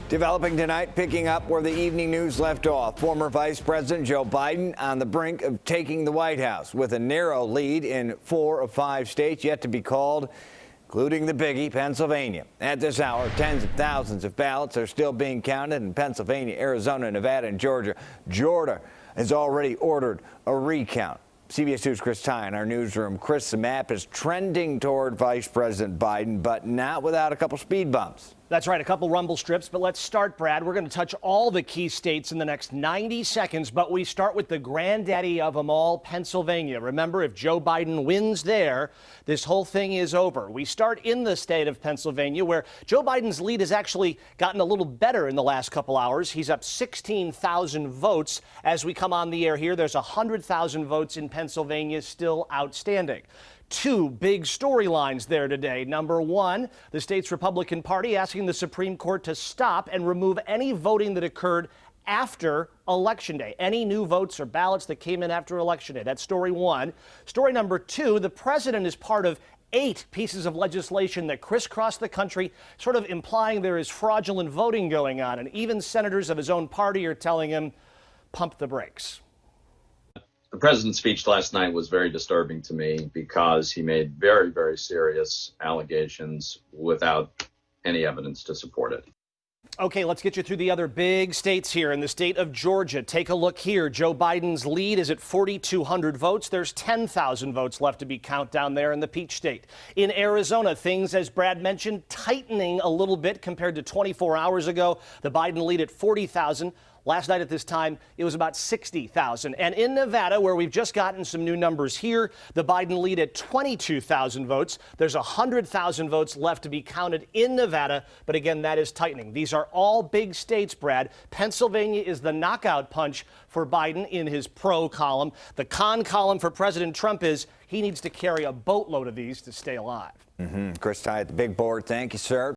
Developing tonight, picking up where the evening news left off. Former Vice President Joe Biden on the brink of taking the White House with a narrow lead in 4 of 5 states yet to be called, including the biggie, Pennsylvania. At this hour, tens of thousands of ballots are still being counted in Pennsylvania, Arizona, Nevada, and Georgia. Georgia has already ordered a recount. CBS News' Chris Tye in our newsroom. Chris, the map is trending toward Vice President Biden, but not without a couple speed bumps. That's right, a couple rumble strips, but let's start, Brad. We're going to touch all the key states in the next 90 seconds, but we start with the granddaddy of them all, Pennsylvania. Remember, if Joe Biden wins there, this whole thing is over. We start in the state of Pennsylvania, where Joe Biden's lead has actually gotten a little better in the last couple hours. He's up 16,000 votes. As we come on the air here, there's 100,000 votes in Pennsylvania still outstanding. Two big storylines there today. Number one, the state's Republican Party asking the Supreme Court to stop and remove any voting that occurred after Election Day. Any new votes or ballots that came in after Election Day. That's story one. Story number two, the president is part of 8 pieces of legislation that crisscross the country, sort of implying there is fraudulent voting going on. And even senators of his own party are telling him, pump the brakes. The president's speech last night was very disturbing to me because he made very, very serious allegations without any evidence to support it. Okay, let's get you through the other big states here. In the state of Georgia, take a look here. Joe Biden's lead is at 4,200 votes. There's 10,000 votes left to be counted down there in the Peach State. In Arizona, things, as Brad mentioned, tightening a little bit compared to 24 hours ago. The Biden lead at 40,000. Last night at this time, it was about 60,000. And in Nevada, where we've just gotten some new numbers here, the Biden lead at 22,000 votes. There's 100,000 votes left to be counted in Nevada. But again, that is tightening. These are all big states, Brad. Pennsylvania is the knockout punch for Biden in his pro column. The con column for President Trump is he needs to carry a boatload of these to stay alive. Chris Tye at the big board. Thank you, sir.